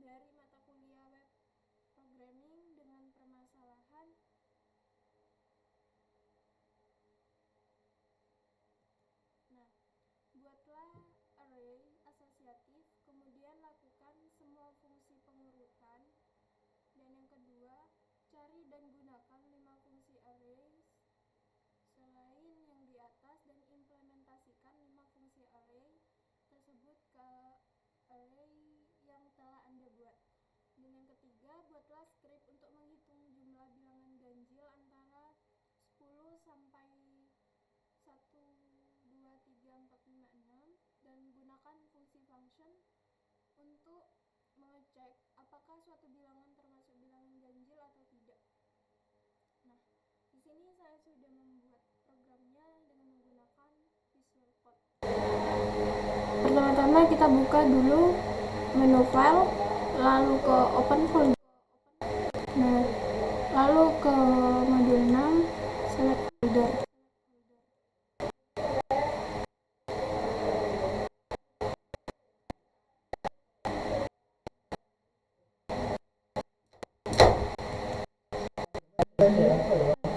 dari mata kuliah web programming dengan permasalahan buatlah array asosiatif, kemudian lakukan semua fungsi pengurutan. Dan yang kedua, cari dan gunakan 5 fungsi array selain yang di atas dan implementasikan 5 fungsi array tersebut ke array yang telah Anda buat. Dan yang ketiga, buatlah script untuk menghitung jumlah bilangan ganjil antara 10 sampai 1, 2, 3, 4, 5, 6 dan gunakan fungsi function untuk mengecek apakah suatu bilangan termasuk bilangan ganjil atau tidak. Nah, di sini saya sudah membuat programnya dengan menggunakan Visual Code. Pertama-tama kita buka dulu menu file, lalu ke open folder. Nah, lalu ke modul 6, select folder.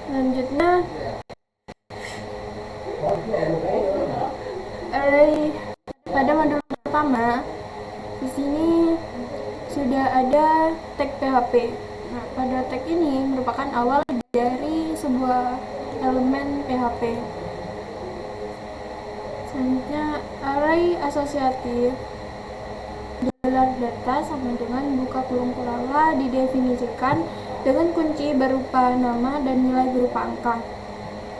Selanjutnya array pada modul pertama di sini sudah ada tag PHP. Nah, pada tag ini merupakan awal dari sebuah elemen PHP. Selanjutnya array asosiatif data sama dengan buka kurung kuranglah didefinisikan dengan kunci berupa nama dan nilai berupa angka.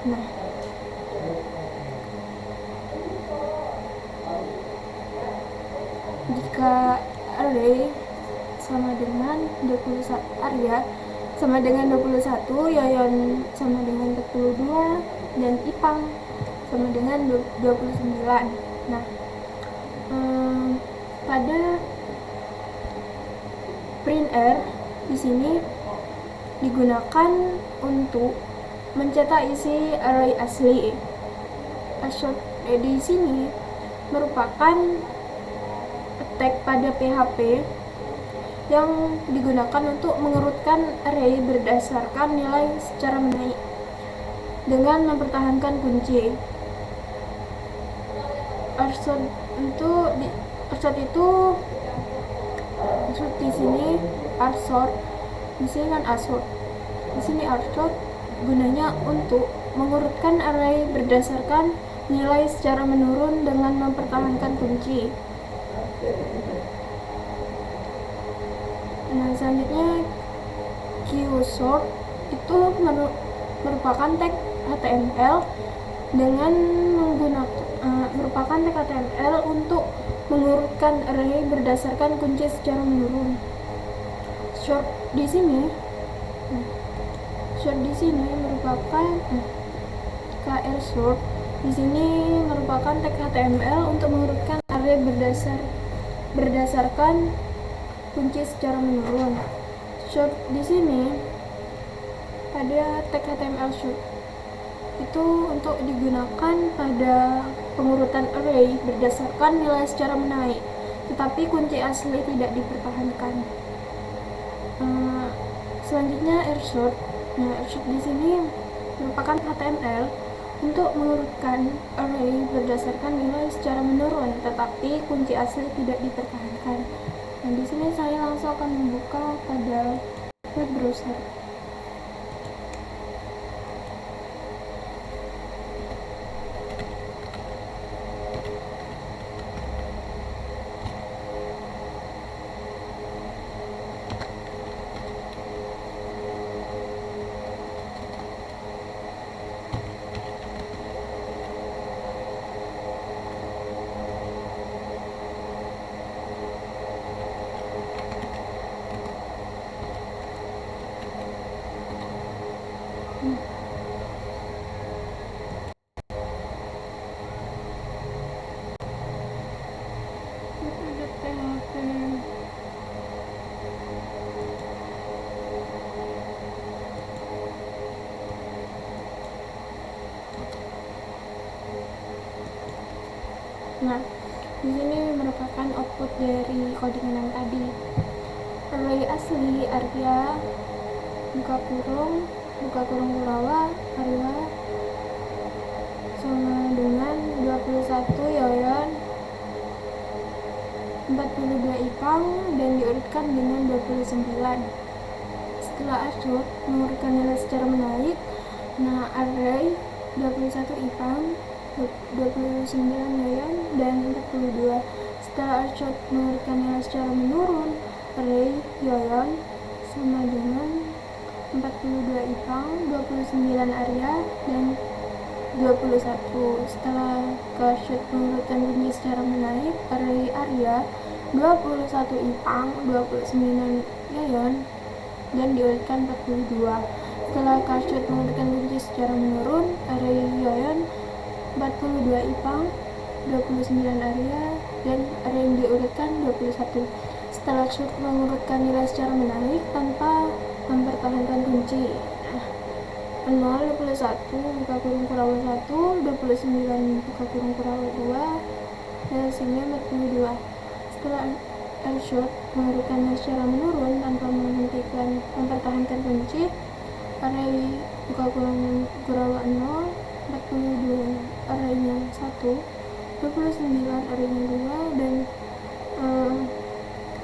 Nah, jika array sama dengan 21 Arya sama dengan 21, Yayan sama dengan 42 dan Ipang sama dengan 29. Nah, pada printr di sini digunakan untuk mencetak isi array asli. Assert di sini merupakan tag pada PHP yang digunakan untuk mengurutkan array berdasarkan nilai secara menaik dengan mempertahankan kunci. Assert di sini assert, di sini kan assert. Di sini assert gunanya untuk mengurutkan array berdasarkan nilai secara menurun dengan mempertahankan kunci. Nah, selanjutnya keysort itu merupakan tag HTML dengan merupakan tag HTML untuk mengurutkan array berdasarkan kunci secara menurun. Short di sini merupakan keysort di sini merupakan tag HTML untuk mengurutkan array berdasarkan kunci secara menurun. Short di sini pada tag HTML short itu untuk digunakan pada pengurutan array berdasarkan nilai secara menaik, tetapi kunci asli tidak dipertahankan. Selanjutnya airsort. Nah, airsort di sini merupakan HTML untuk mengurutkan array berdasarkan nilai secara menurun, tetapi kunci asli tidak dipertahankan. Nah, di sini saya langsung akan membuka pada web browser. Nah, di sini merupakan output dari codingan yang tadi. array asli Arya buka kurung Kurawa Arya sama dengan 21 Yoyon, 42 Ipang, dan diurutkan dengan 29. Setelah Ashok mengurutkan nilai secara menaik, nah array 21 Ipang, 29 Yoyon, dan 42. Setelah Ashok mengurutkan nilai secara menurun, array Yoyon sama dengan 42 Ipang, 29 Arya, dan 21. Setelah Ashok mengurutkan bunyi secara menaik, array Arya 21 Ipang, 29 Yoyon, dan diurutkan 42. Setelah Ashok mengurutkan bunyi secara menurun, array Yoyon 42 Ipang, 29 Arya, dan array yang diurutkan 21. Setelah Ashok mengurutkan nilai secara menaik tanpa mempertahankan kunci, 0, 21, buka kurung Kurawa 1, 29, buka kurung Kurawa 2, dan hasilnya 42. Setelah Ashok mengurutkannya secara menurun tanpa mempertahankan kunci, array buka kurung Kurawa 0, 42 arraynya 1, 29 arraynya 2, dan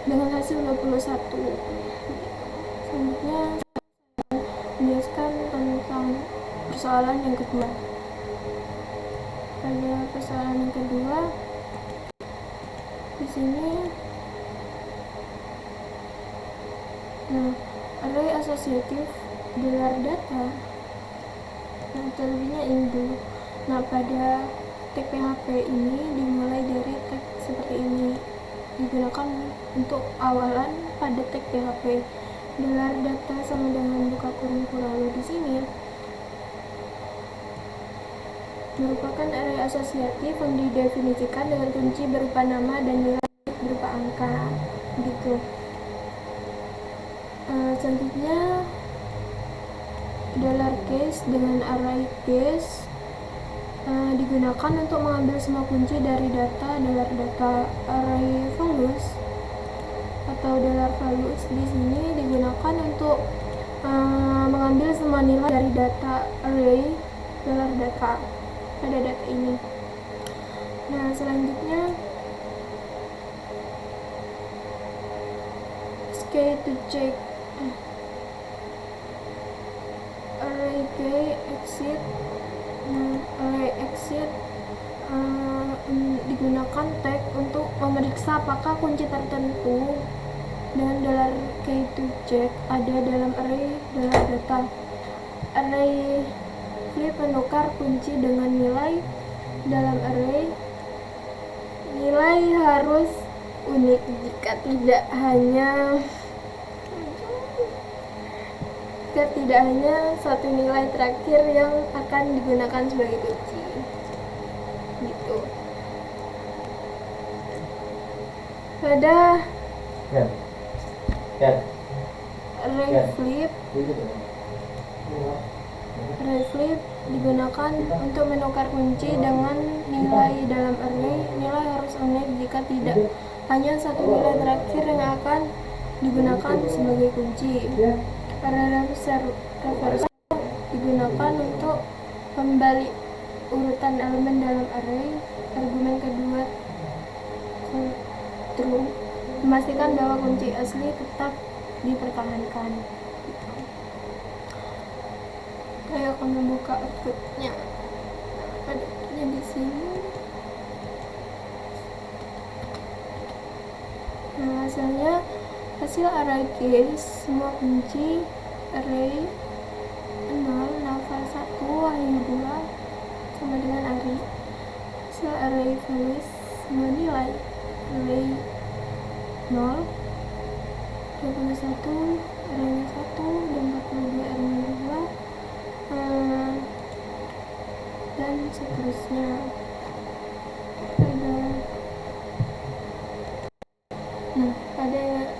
dengan hasil 21. Selanjutnya menjelaskan tentang persoalan yang kedua. Pada persoalan yang kedua, di sini, nah array asosiatif gelar data, nah terlebihnya ini dulu. Nah pada tag PHP ini dimulai dari tag seperti ini, digunakan untuk awalan pada tag PHP. Gelar data sama dengan buka kurung Kurawa di sini merupakan array asosiatif yang didefinisikan dengan kunci berupa nama dan nilai berupa angka, gitu. Selanjutnya $case dengan array case digunakan untuk mengambil semua kunci dari data $data. Array values atau $values di sini digunakan untuk mengambil semua nilai dari data array $data pada data ini. Nah selanjutnya key to check array key exit. Nah array exit digunakan tag untuk memeriksa apakah kunci tertentu dengan $key to check ada dalam array $data. Array flip menukar kunci dengan nilai dalam array. Nilai harus unik jika tidak hanya satu nilai terakhir yang akan digunakan sebagai kunci, gitu. Pada array flip digunakan untuk menukar kunci dengan nilai dalam array. Nilai harus unik jika tidak hanya satu nilai terakhir yang akan digunakan sebagai kunci. Array reverse digunakan untuk membalik urutan elemen dalam array. Argumen kedua true, memastikan bahwa kunci asli tetap dipertahankan. Saya akan membuka outputnya. Adanya di sini. Nah hasilnya, hasil array case semua kunci array 0, naval 1, wahyu 2 sama dengan array. Hasil array values semua nilai array 0, 21 arraynya 1, dan 42 arraynya 2, dan seterusnya. Pada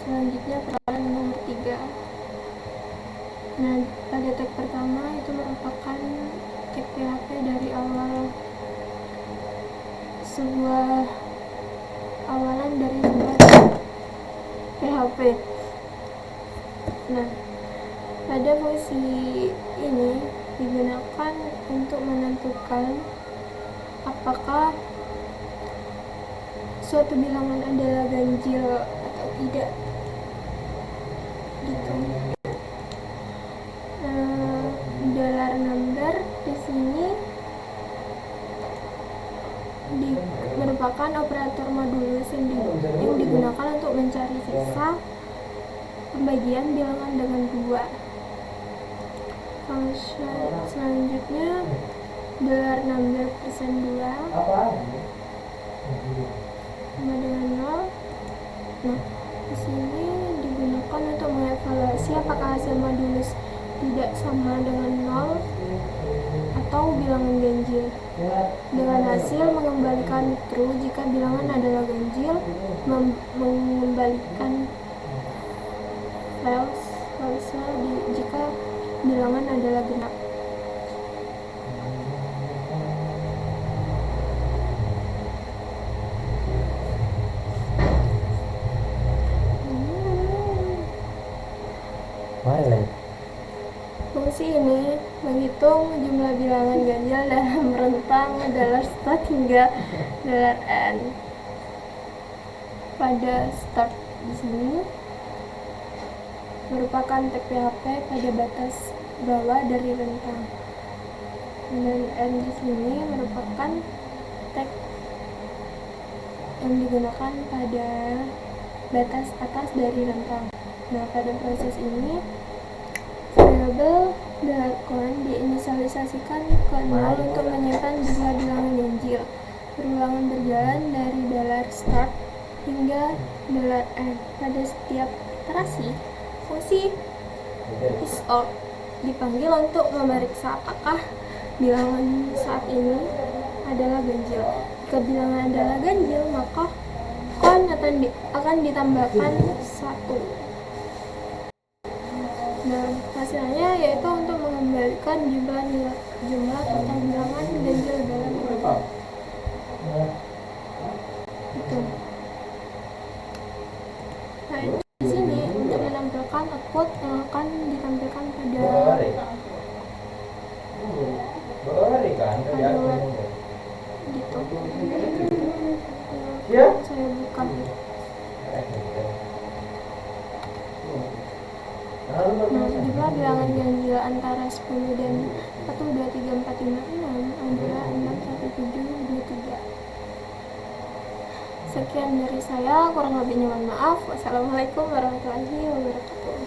selanjutnya persoalan nomor 3. Nah pada tag pertama itu merupakan tag PHP dari awal sebuah awalan dari sebuah TPHP. Nah, pada fungsi ini digunakan untuk menentukan apakah suatu bilangan adalah ganjil atau tidak, gitu. Dollar number di sini merupakan operator modulus yang digunakan untuk mencari sisa pembagian bilangan dengan 2. Selanjutnya dollar number persen 2 sama dengan 0. Nah, di sini digunakan untuk mengevaluasi apakah hasil modulus tidak sama dengan 0 atau bilangan ganjil. Dengan hasil mengembalikan true jika bilangan adalah ganjil, mengembalikan false jika bilangan adalah genap. Fungsi ini menghitung jumlah bilangan ganjil dalam rentang $start hingga $n. Pada start di sini merupakan tag PHP pada batas bawah dari rentang, dan n di sini merupakan tag yang digunakan pada batas atas dari rentang. Nah, pada proses ini variabel $coin diinisialisasikan ke 0 untuk menyimpan jumlah bilangan ganjil. Perulangan berjalan dari $start hingga $n. Pada setiap iterasi, fungsi isOr dipanggil untuk memeriksa apakah bilangan saat ini adalah ganjil. Jika bilangan adalah ganjil, maka coin akan ditambahkan 1. Nah, hasilnya yaitu untuk mengembalikan jumlah total bilangan ganjil dalam rentang. Itu. Nah, di sini untuk menampilkan output yang akan ditampilkan pada web, gitu. Saya buka. Nah, jumlah bilangan ganjil antara 10 dan 1, 2, 3, 4, 5, 6 adalah 6, 1, 7, 2, 3. Sekian dari saya, kurang lebihnya mohon maaf. Wassalamualaikum warahmatullahi wabarakatuh.